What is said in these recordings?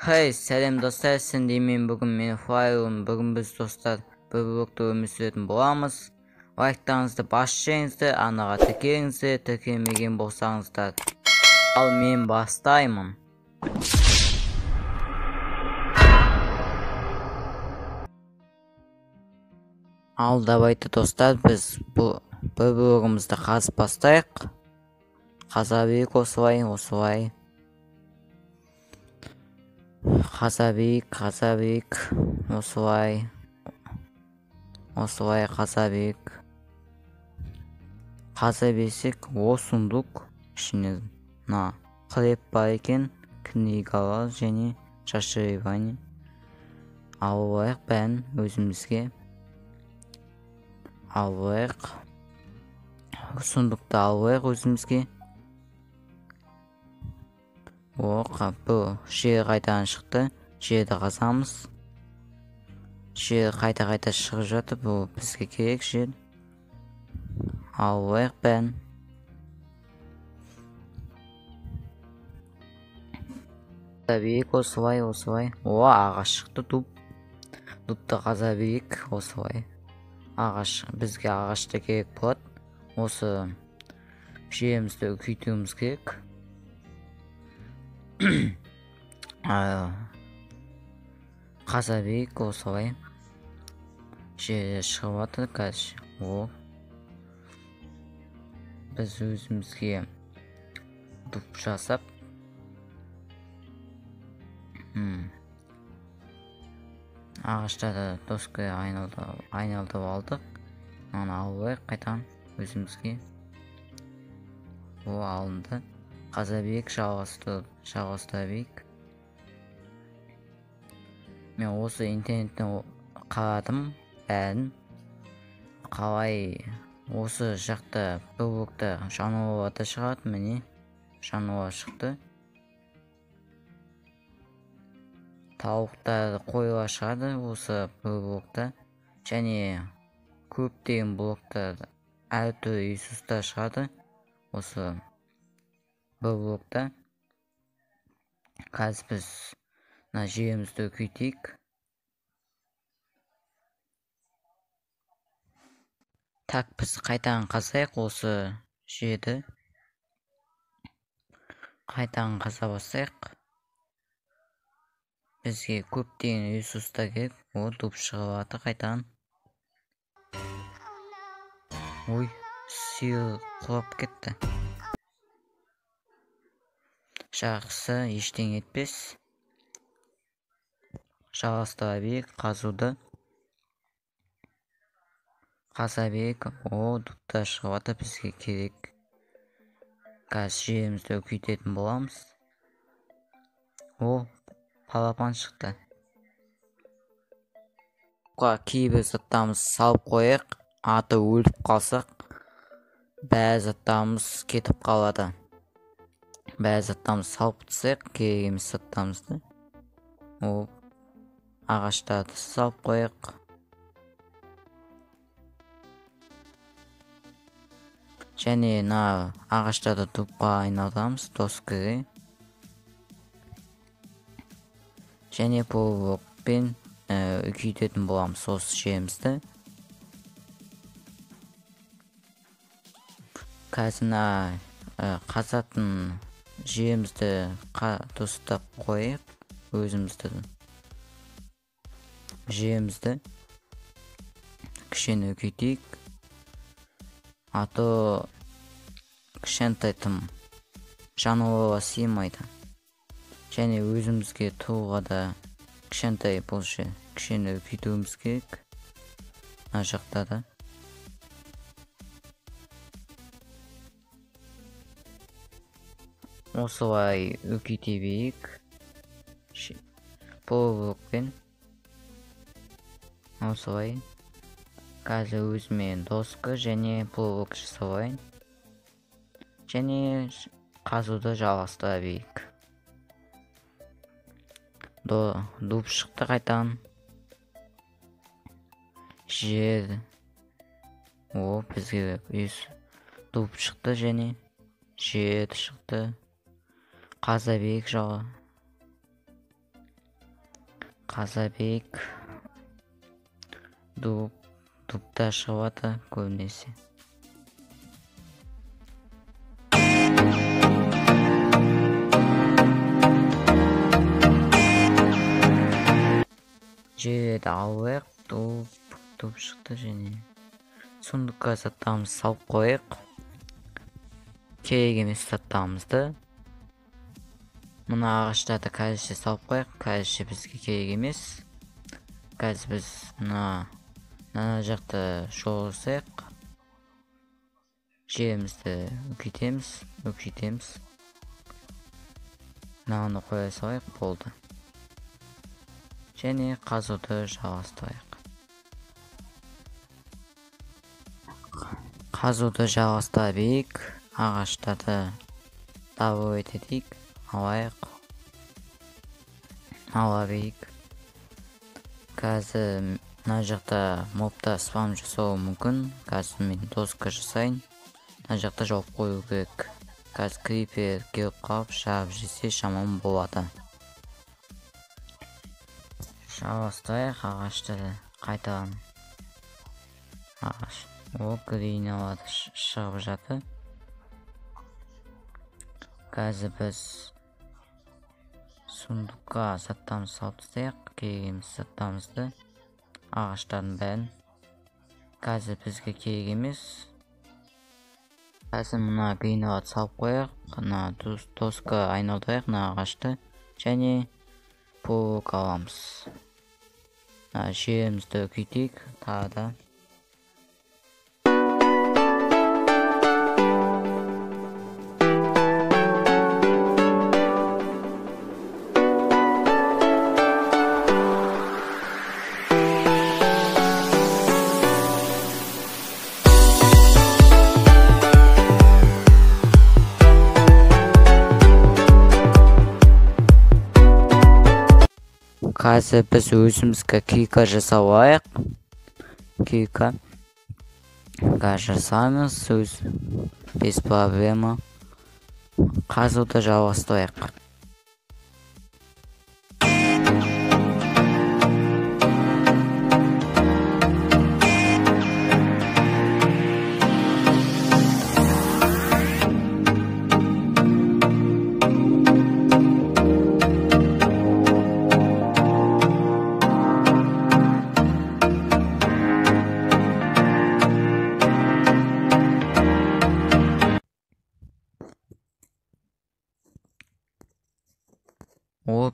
Hey, сәлем достар, сендеймен бүгін мен Флайрмын. Бүгін біз достар бір блокта өмір сүретін боламыз. Лайктарыңызды басшаңызды, арнаға тіркеліңіздер, тіркелмеген болсаңыздар. Ал мен бастаймын. Ал давайте достар, біз бір блогымызды қазып бастайық. Қаза берейік осылай. Қаза берейік, осылай қаза берейік. Қаза берсек, сундук ішіне хлеб бар екен, книгалар және шашыревание. Алайық бәрін өзімізге. Сундукты алайық өзімізге. Бұл жер қайтадан шықты. Жерді қазамыз. Жер қайта шығып жатыр. Бұл бізге керек жер. Алайық бәрін. Қаза берейік осылай. Ағаш шықты дубты қаза берейік осылай. Бізге ағашты керек болады. Осы жерімізді үлкейтуіміз керек. Қаза берейік осылай. Жер шығып жатыр қазір. Біз өзімізге дуб жасап ағаштарды доскаға айналдырып алдық. Оны алайық қайтадан өзімізге. Алынды. Қаза берейік, жалғастыра берейік. Мен осы интернеттен қарадым бәрін. Қалай осы жақта бір блокта жануарларды шығарды. Міне жануар шықты. Тауықтарды қойлар шығады осы бір блокта. Және көптеген блоктар әртүрлі ресурстар шығады осы бір блокта. Қазір біз жерімізді үлкейтейік. Так, біз қайтадан қазайық осы жерді. Қайтадан қаза бастайық. Бізге көптеген ресурстар керек. Дуб шығып жатыр қайтадан. Сиыр құлап кетті. Жақсы, ештеңе етпес. Жалғастыра берейік қазуды. Қаза берейік. Дубтар шығып жатыр, бізге керек. Қазір жерімізді үлкейтетін боламыз. Балапан шықты. Кейбір заттарымыз салып қояйық. Аты өліп қалсақ, бәрі заттарымыз кетіп қалады. Бәрі заттарымыз салып тастайық, керек емес заттарымызды. Ағаштарды салып қояйық. Және ағаштарды дубқа айналдырамыз, доскаға. Және бұл блокпен үлкейтетін боламыз осы жерімізді. Қазір қазатын жерімізді дұрыстап қойып, өзімізді жерімізді кішкене үлкейтейік. Ато кішкентай тым жануарларға сыймайды. Және өзімізге тұруға да кішкентай бұл жер кішкене үлкейтуіміз керек. Мына жақта да. Осылай үлкейте берейік. Бұл блокпен. Осылай. Қазір өзімен доска және блок жасалайын. Және қазуды жалғастыра берейік. Дуб шықты қайтадан. Жер. Бізге дуб шықты және жер шықты. Қаза берейік жағы. Қазабек дубта шығыватыр көбінесе. Жерді алайық, дуб шықты және сундукка заттарымызды салып қояйық. Керек емес заттарымызды мына ағаштарды қазірше салып қояйық. Қазірше бізге керек емес. Қазір біз мына жақты жолсайық. Жерімізді үлкейтеміз. Мынаны қоя салайық, болды. Және қазуды жалғастырайық. Қазуды жалғастыра берейік. Ағаштарды дабыл етейік. Ала берейік. Қазір мына жақта мобта спам жасауы мүмкін. Қазір мен доска жасайын. Мына жақта жауып қою керек. Қазір крипер келіп қалып шағып жесе шамам болады. Жалғастырайық ағаштарды қайтадан. Ағаш. Гриналарды шығып жатыр. Қазір біз сундукка заттарымызды салып тастайық. Керек емес заттарымызды, ағаштардың бәрін. Қазір бізге керек емес. Қазір мына гриналарды салып қояйық. Мына доска айналдырайық мына ағашты. Және паук аламыз. Жерімізді үлкейтейік. Тағы да. Қазір біз өзімізге кика жасап алайық. Кика жасаймыз без проблема. Қазуды жалғастырайық.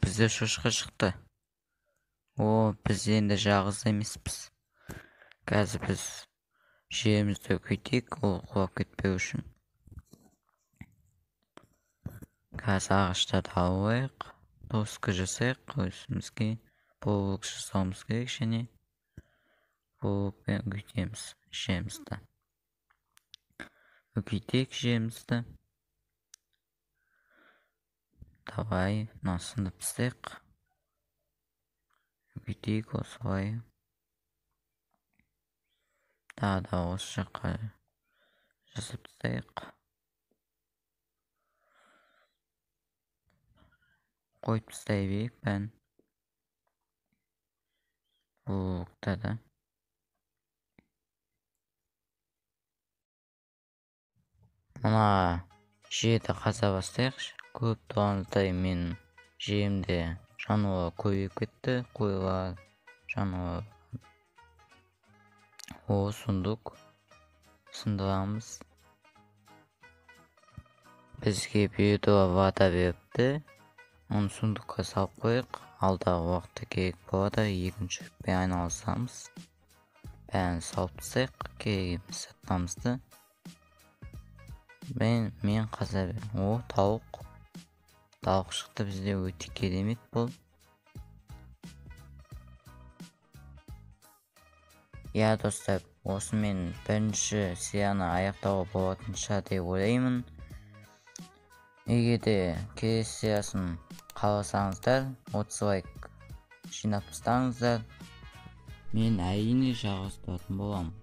Бізде шошқа шықты. Біз енді жалғыз емеспіз. Қазір біз жерімізді үлкейтейік, ол құлап кетпеу үшін. Қазір ағаштарды алайық, доска жасайық, өзімізге паук жасауымыз керек, және паукпен үлкейтеміз жерімізді. Үлкейтейік жерімізді. Давай, мынасында тастайық. Үлкейтейік осылай. Тағы да осы жаққа жасап тастайық. Қойып тастай берейік бәрін. Паукта да. Мына жерді қаза бастайық. Көп тұрғаныздай мен жерімде жануар көбейіп кетті. Қойлар, жануар. Сундук сындырамыз. Бізге біреу вада беріпті. Оны сундукқа салып қойық. Алдағы уақытта керек болады. Екінші жүкпен айналысамыз. Бәрін салып тастайық. Керек емес заттарымызды. Мен қазір тауық шықты, бізде өте керемет бұл. Достар, осымен бірінші серияны аяқтауға болатын шығар деп ойлаймын. Егер де келесі сериясын қаласаңыздар, 30 лайк жинап тастаңыздар. Мен әрине жалғастыратын боламын.